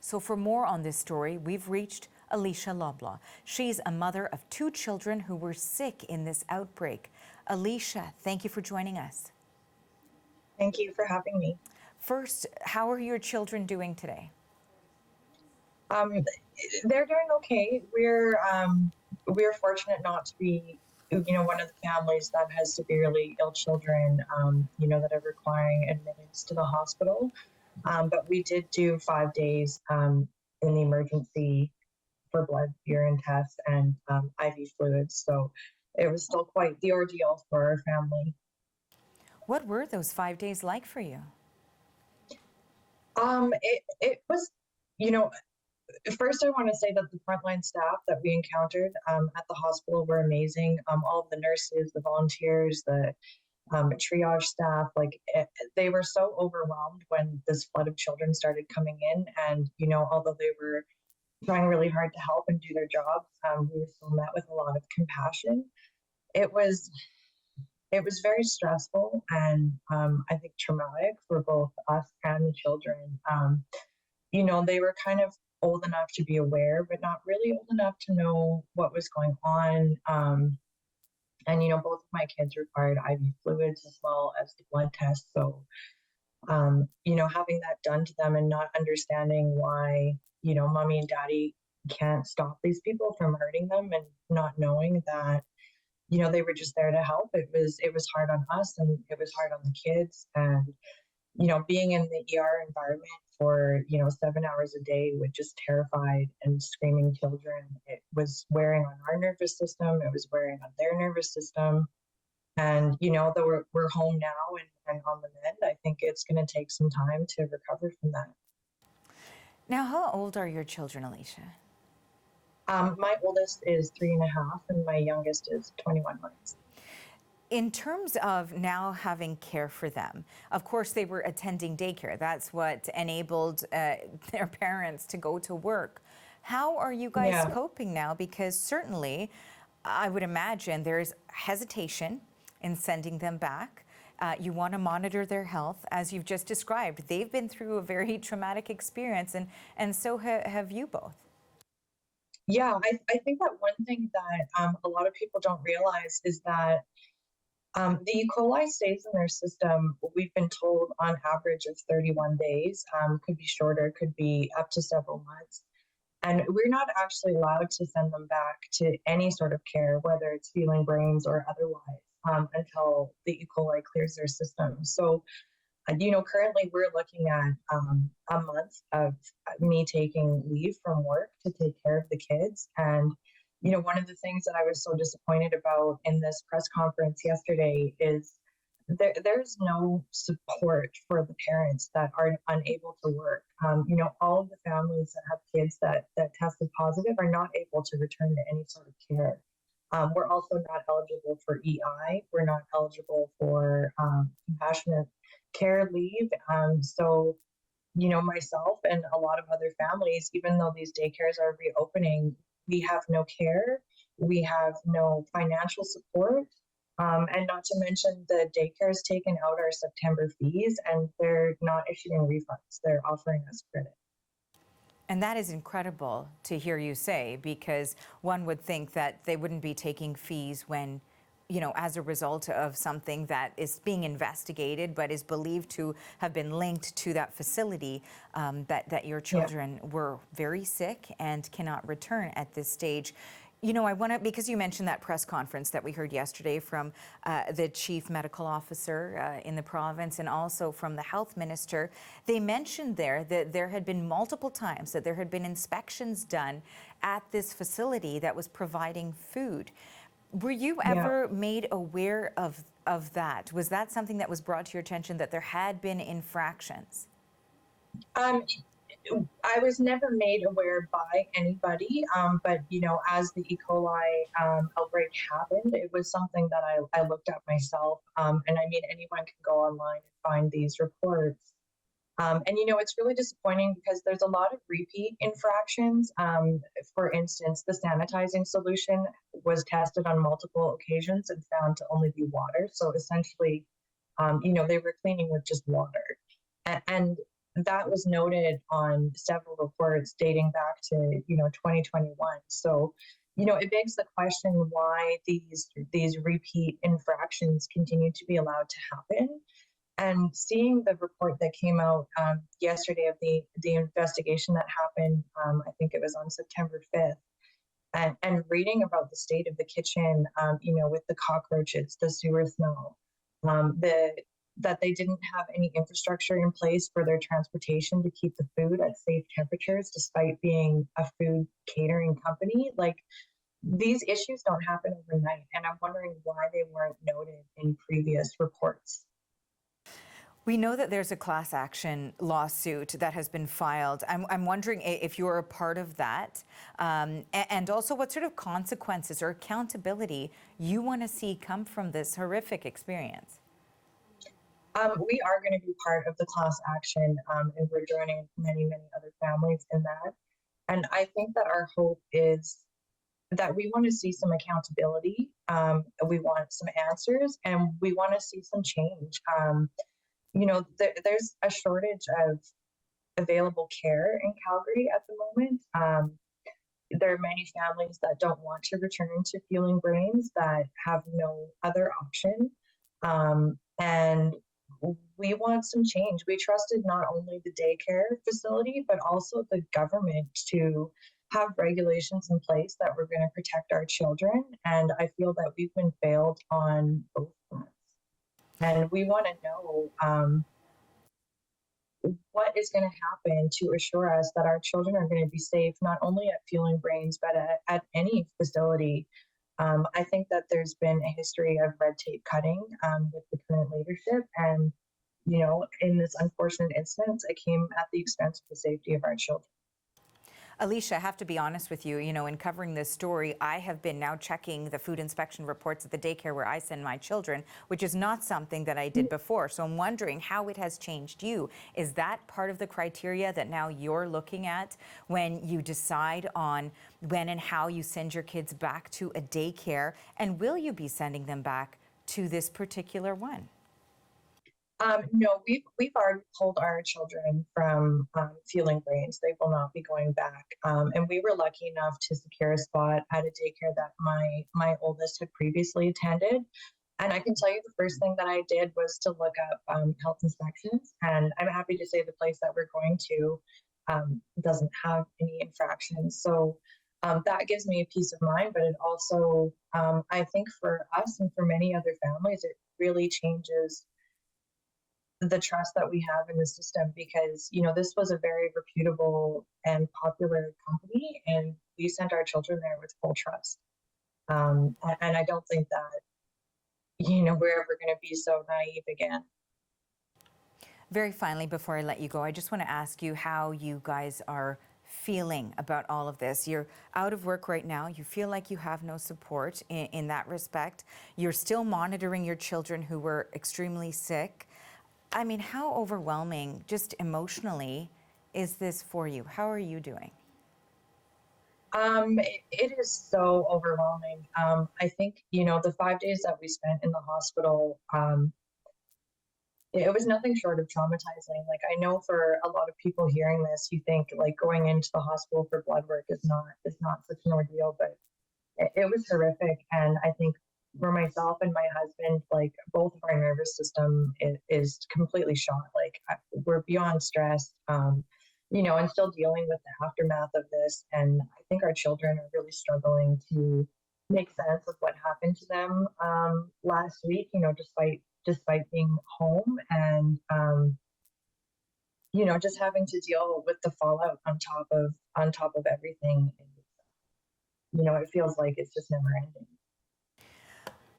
So for more on this story, we've reached Alicia Loblaw. She's a mother of 2 children who were sick in this outbreak. Alicia, thank you for joining us. Thank you for having me. First, how are your children doing today? Um, they're doing okay. We're fortunate not to be, one of the families that has severely ill children, that are requiring admittance to the hospital. But we did do 5 days in the emergency for blood, urine tests, and IV fluids. So it was still quite the ordeal for our family. What were those 5 days like for you? It was, you know, First, I want to say that the frontline staff that we encountered at the hospital were amazing. All of the nurses, the volunteers, the triage staff, they were so overwhelmed when this flood of children started coming in. And, although they were trying really hard to help and do their jobs, we were still met with a lot of compassion. It was it was very stressful and I think traumatic for both us and the children. They were kind of old enough to be aware, but not really old enough to know what was going on. And both of my kids required IV fluids as well as the blood test. So, having that done to them and not understanding why, mommy and daddy can't stop these people from hurting them, and not knowing that, they were just there to help. It was hard on us, and it was hard on the kids. And being in the ER environment for, 7 hours a day with just terrified and screaming children, it was wearing on our nervous system. It was wearing on their nervous system. And, though we're home now and on the mend, I think it's going to take some time to recover from that. Now, how old are your children, Alicia? My oldest is 3.5 and my youngest is 21 months. In terms of now having care for them, of course, they were attending daycare. That's what enabled their parents to go to work. How are you guys coping now? Because certainly, I would imagine there's hesitation in sending them back. You want to monitor their health, as you've just described. They've been through a very traumatic experience, and so have you both. Yeah, I think that one thing that a lot of people don't realize is that the E.coli stays in their system, we've been told, on average of 31 days, could be shorter, could be up to several months. And we're not actually allowed to send them back to any sort of care, whether it's healing brains or otherwise, until the E.coli clears their system. So, currently we're looking at a month of me taking leave from work to take care of the kids. And one of the things that I was so disappointed about in this press conference yesterday is there's no support for the parents that are unable to work. All of the families that have kids that tested positive are not able to return to any sort of care. We're also not eligible for EI. We're not eligible for compassionate care leave. So, myself and a lot of other families, even though these daycares are reopening, we have no care, we have no financial support, and not to mention the daycare has taken out our September fees and they're not issuing refunds, they're offering us credit. And that is incredible to hear you say, because one would think that they wouldn't be taking fees when, as a result of something that is being investigated but is believed to have been linked to that facility, that your children were very sick and cannot return at this stage. I want to, because you mentioned that press conference that we heard yesterday from the chief medical officer in the province and also from the health minister, they mentioned there that there had been multiple times that there had been inspections done at this facility that was providing food. Were you ever made aware of that? Was that something that was brought to your attention, that there had been infractions? I was never made aware by anybody, but as the E.coli outbreak happened, it was something that I looked at myself. And I mean, anyone can go online and find these reports. And it's really disappointing because there's a lot of repeat infractions. For instance, the sanitizing solution was tested on multiple occasions and found to only be water. So essentially, they were cleaning with just water. And that was noted on several reports dating back to 2021. So it begs the question why these repeat infractions continue to be allowed to happen. And seeing the report that came out yesterday of the investigation that happened, I think it was on September 5th, and reading about the state of the kitchen, with the cockroaches, the sewer smell, that they didn't have any infrastructure in place for their transportation to keep the food at safe temperatures, despite being a food catering company. Like, these issues don't happen overnight, and I'm wondering why they weren't noted in previous reports. We know that there's a class action lawsuit that has been filed. I'm wondering if you're a part of that, and also what sort of consequences or accountability you want to see come from this horrific experience. We are going to be part of the class action, and we're joining many, many other families in that. And I think that our hope is that we want to see some accountability, we want some answers, and we want to see some change. There's a shortage of available care in Calgary at the moment. There are many families that don't want to return to Fueling Brains, that have no other option. And we want some change. We trusted not only the daycare facility, but also the government to have regulations in place that were going to protect our children. And I feel that we've been failed on both fronts. And we want to know what is going to happen to assure us that our children are going to be safe, not only at Fueling Brains, but at any facility. I think that there's been a history of red tape cutting with the current leadership. And, in this unfortunate instance, it came at the expense of the safety of our children. Alicia, I have to be honest with you, in covering this story, I have been now checking the food inspection reports at the daycare where I send my children, which is not something that I did before. So I'm wondering how it has changed you. Is that part of the criteria that now you're looking at when you decide on when and how you send your kids back to a daycare? And will you be sending them back to this particular one? No, we've already pulled our children from Fueling Brains. They will not be going back. And we were lucky enough to secure a spot at a daycare that my oldest had previously attended. And I can tell you the first thing that I did was to look up health inspections. And I'm happy to say the place that we're going to doesn't have any infractions. So that gives me a peace of mind. But it also, I think for us and for many other families, it really changes the trust that we have in the system, because this was a very reputable and popular company, and we sent our children there with full trust. And I don't think that we're ever going to be so naive again. Very finally, before I let you go, I just want to ask you how you guys are feeling about all of this. You're out of work right now. You feel like you have no support in that respect. You're still monitoring your children who were extremely sick. I mean, how overwhelming, just emotionally, is this for you? How are you doing? It is so overwhelming. I think, the 5 days that we spent in the hospital, it was nothing short of traumatizing. Like, I know for a lot of people hearing this, you think like going into the hospital for blood work is not such an ordeal, but it was horrific. And I think for myself and my husband, like, both of our nervous system is completely shot. Like, we're beyond stressed, and still dealing with the aftermath of this. And I think our children are really struggling to make sense of what happened to them last week, despite being home, and just having to deal with the fallout on top of everything. It feels like it's just never ending.